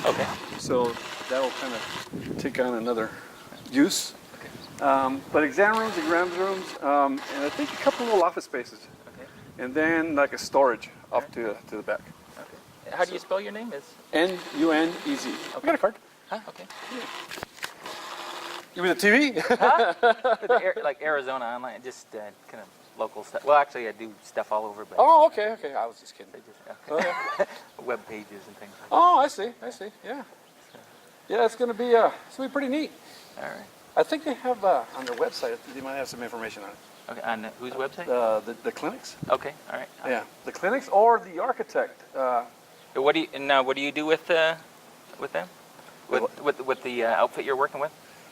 Okay. So that'll kind of take on another use. But exam rooms, and I think a couple little office spaces. Okay. And then like a storage off to the back. Okay. How do you spell your name? Is N-U-N-E-Z. Okay. I got a card. Huh? Okay. You mean the TV? Huh? Like Arizona Online, just kind of local stuff. Well, actually, I do stuff all over. But Oh, okay. I was just kidding. Okay. Web pages and things. Like Oh, I see. Yeah. Yeah, it's gonna be pretty neat. that. All right. I think they have on their website. They might have some information on it. Okay. On whose website? The clinics. Okay. All right. Yeah, the clinics or the architect. What do you do with them? With the outfit you're working with?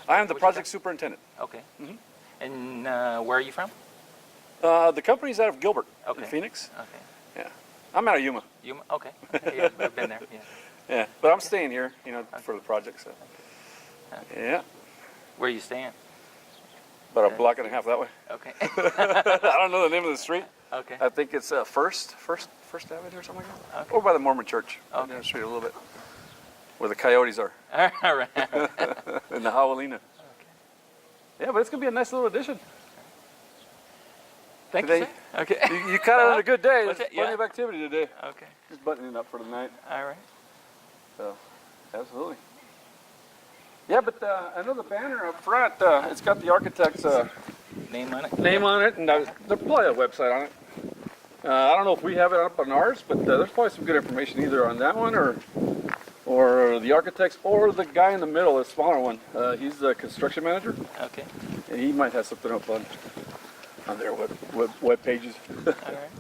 I am the project superintendent. Okay. Mhm. And where are you from? The company's out of Gilbert, Okay. in Phoenix. Okay. Yeah, I'm out of Yuma. Okay. Yeah, I've been there. Yeah. Yeah, but I'm staying here, for the project. So. Okay. Yeah, Where are you staying? about a block and a half that way. Okay. I don't know the name of the street. Okay. I think it's First Avenue or something like that. Okay. Or by the Mormon Church. Okay. Down the street a little bit, where the coyotes are, All right. and the javelina. Yeah, but it's gonna be a nice little addition. Thank Today, you, sir. Okay. You caught it on a good day. What's There's it? plenty Yeah. of activity today. Okay. Just buttoning up for the night. All right. So, absolutely. Yeah, but I know the banner up front. It's got the architect's Name on it? name on it, and there's probably a website on it. I don't know if we have it up on ours, but there's probably some good information either on that one or the architects or the guy in the middle, the smaller one. He's the construction manager, Okay. and he might have something up on their web pages. All right.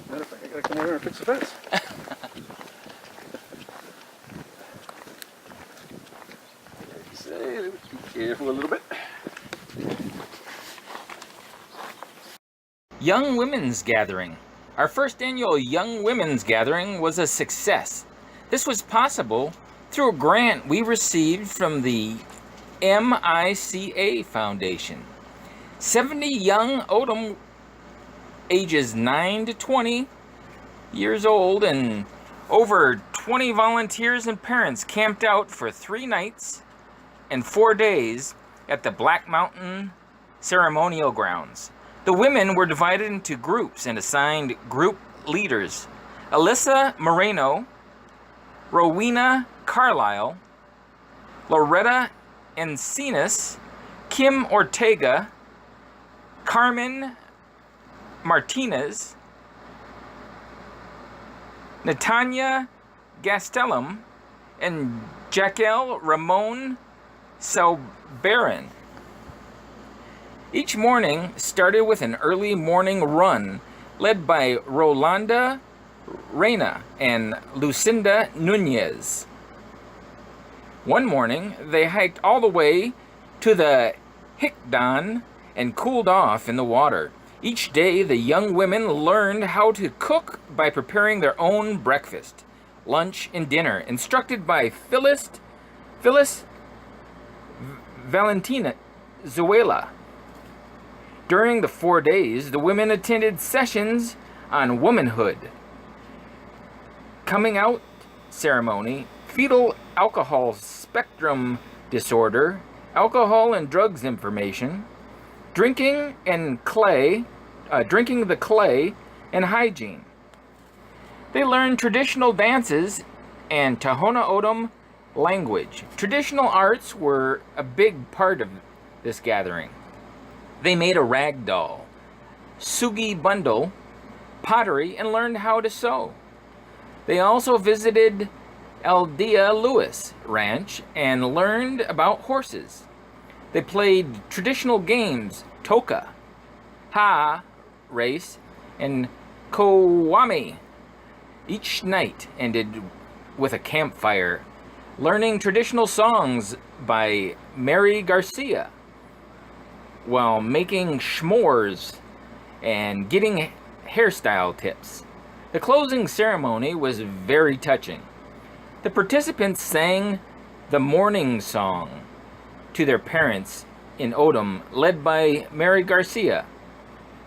Matter of fact, I gotta come over here and fix the fence. Be careful a little bit. Young Women's Gathering. Our first annual Young Women's Gathering was a success. This was possible through a grant we received from the MICA Foundation. 70 young Odom ages 9 to 20 years old and over 20 volunteers and parents camped out for 3 nights and 4 days at the Black Mountain Ceremonial Grounds. The women were divided into groups and assigned group leaders. Alyssa Moreno, Rowena Carlisle, Loretta Encinas, Kim Ortega, Carmen Martinez, Natanya Gastelum, and Jaquel Ramon Salbaran. Each morning started with an early morning run led by Rolanda Reyna and Lucinda Nunez. One morning, they hiked all the way to the Hickdon and cooled off in the water. Each day, the young women learned how to cook by preparing their own breakfast, lunch, and dinner, instructed by Phyllis Valentina Zuela. During the 4 days, the women attended sessions on womanhood, coming out ceremony, fetal alcohol spectrum disorder, alcohol and drugs information, drinking the clay, and hygiene. They learned traditional dances and Tohono O'odham language. Traditional arts were a big part of this gathering. They made a rag doll, sugi bundle, pottery, and learned how to sew. They also visited Aldea Lewis Ranch and learned about horses. They played traditional games, toka, ha race, and kowami. Each night ended with a campfire, learning traditional songs by Mary Garcia, while making s'mores and getting hairstyle tips. The closing ceremony was very touching. The participants sang the morning song to their parents in Odom, led by Mary Garcia.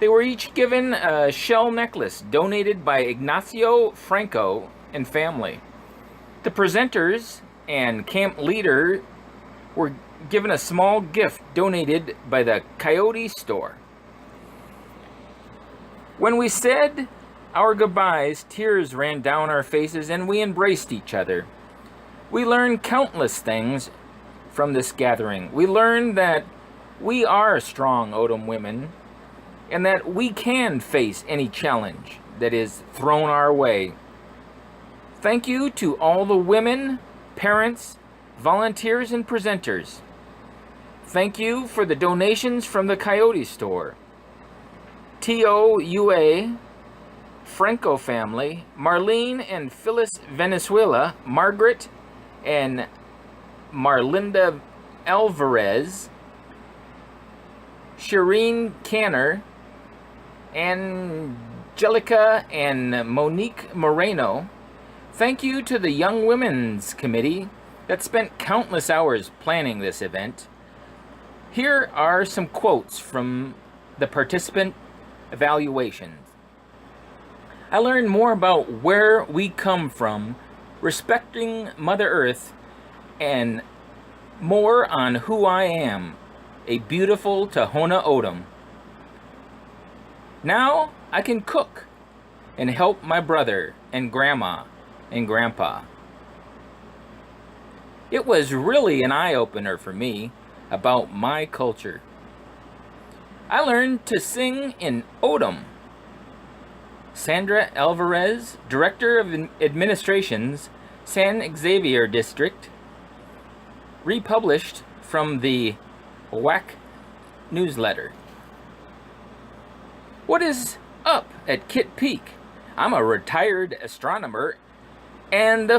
They were each given a shell necklace donated by Ignacio Franco and family. The presenters and camp leader were given a small gift donated by the Coyote store. When we said our goodbyes, tears ran down our faces and we embraced each other. We learned countless things from this gathering. We learned that we are strong Odom women and that we can face any challenge that is thrown our way. Thank you to all the women, parents, volunteers, and presenters. Thank you for the donations from the Coyote store. TOUA, Franco family, Marlene and Phyllis Venezuela, Margaret and Marlinda Alvarez, Shireen Canner, Angelica and Monique Moreno. Thank you to the Young Women's Committee that spent countless hours planning this event. Here are some quotes from the participant evaluations. I learned more about where we come from, respecting Mother Earth, and more on who I am, a beautiful Tohono O'odham. Now I can cook and help my brother and grandma and grandpa. It was really an eye-opener for me about my culture. I learned to sing in O'odham. Sandra Alvarez, Director of Administration's San Xavier District, republished from the WAC newsletter. What is up at Kitt Peak? I'm a retired astronomer and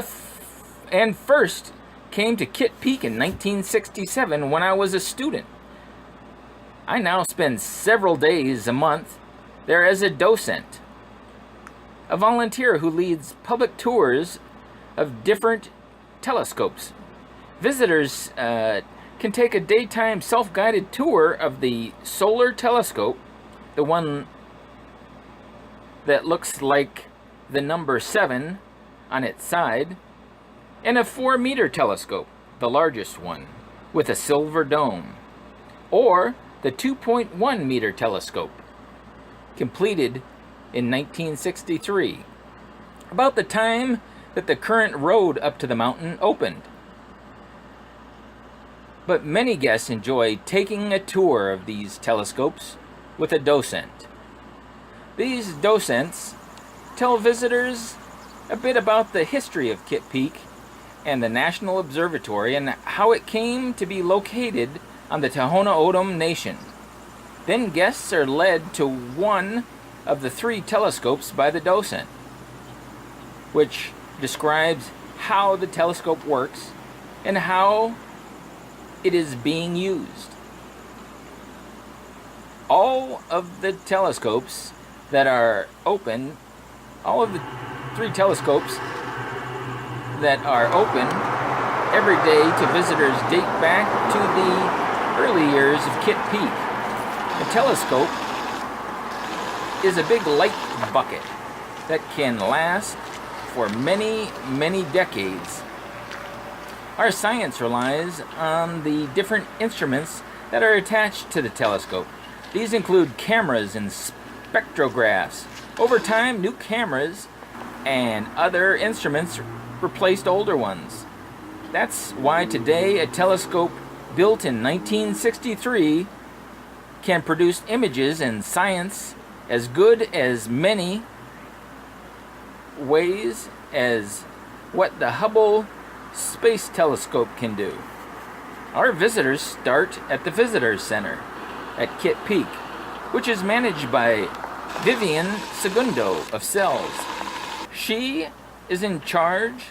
first came to Kitt Peak in 1967 when I was a student. I now spend several days a month there as a docent, a volunteer who leads public tours of different telescopes. Visitors can take a daytime self-guided tour of the solar telescope, the one that looks like the number 7 on its side, and a 4-meter telescope, the largest one, with a silver dome, or the 2.1 meter telescope, completed in 1963, about the time that the current road up to the mountain opened. But many guests enjoy taking a tour of these telescopes with a docent. These docents tell visitors a bit about the history of Kitt Peak and the National Observatory and how it came to be located on the Tohono O'odham Nation. Then guests are led to one of the 3 telescopes by the docent, which describes how the telescope works and how it is being used. All of the telescopes that are open, all of the 3 telescopes that are open every day to visitors date back to the early years of Kitt Peak. A telescope is a big light bucket that can last for many, many decades. Our science relies on the different instruments that are attached to the telescope. These include cameras and spectrographs. Over time, new cameras and other instruments replaced older ones. That's why today a telescope built in 1963 can produce images and science as good as many ways as what the Hubble Space Telescope can do. Our visitors start at the Visitors Center at Kitt Peak, which is managed by Vivian Segundo of Cells. She is in charge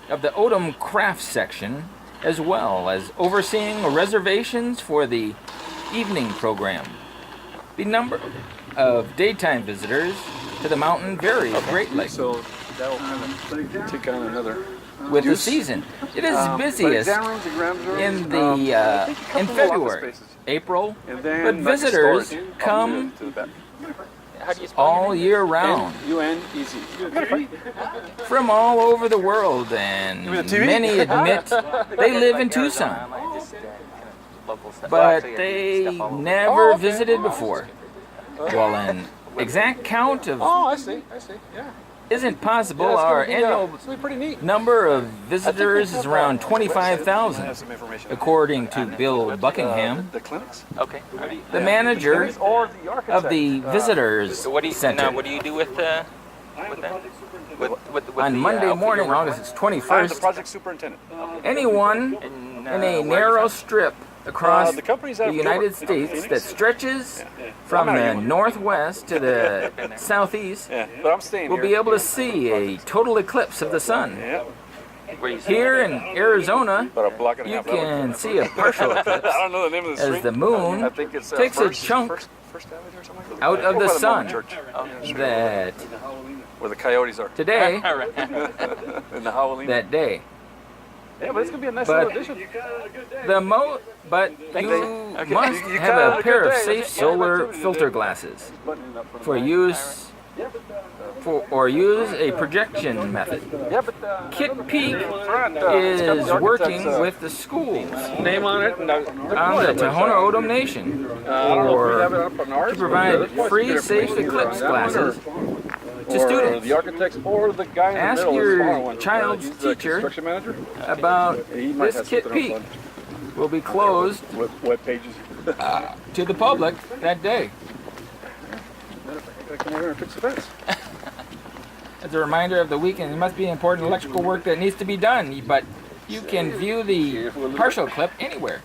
of the O'odham Crafts section, as well as overseeing reservations for the evening program. The number of daytime visitors to the mountain varies greatly. So that'll kind of take on another. With the season, it is busiest in February, April, but visitors come how do you spell all your name? year round N-U-N-E-Z. from all over the world, and mean the TV? many admit they live in Tucson, I just, kind of local stuff. Well, but actually, I do they stuff all over. never Oh, okay. visited before. Well, an exact count of Oh, I see. Yeah. isn't possible. Yeah, Our it's annual gonna be pretty neat. number of visitors is around 25,000, Some information. according to Bill Buckingham, The clinics? Okay. the manager Or the architect. of the visitors So what do you center. Now, what do you do with that? With On the Monday outfit morning, you're working August I'm the 21st, project superintendent. anyone with? And, in a where narrow are you strip across the company's out the of United Gilbert, States Phoenix. that stretches I'm from out of the Gilbert. northwest to the southeast Yeah, but I'm staying will here. be able to see a total eclipse of the sun. Yeah, from? Where you Here in Arizona, about a block and a you half. can see a partial eclipse I don't know the name of the as street. the moon I think it's takes a First- chunk First Avenue or something like that. out of Over the by sun. Mormon Church, that where the coyotes are. today, All right. In the Halloween. that day. Yeah, but it's gonna be a nice But- little addition. But Thank you you. Okay. must You have got a a pair good of day. safe Let's- solar let's do it filter today. glasses Buttoning up for the- use or use a projection method. Yeah, but Kitt Peak front, is it's got the working architect's, with the schools name on it and on the Tohono O'odham Nation I don't know if we have it for up on ours. to provide There's probably free some good safe information eclipse either on that one glasses to or students the architects or the guy in the Ask middle, your the smaller one. child's He's the teacher construction manager. about He might this have Kitt something Peak. else Will be closed on web pages. to the public that day. I come over and fix the fence. As a reminder of the weekend, there must be important electrical work that needs to be done, but you can view the partial clip anywhere.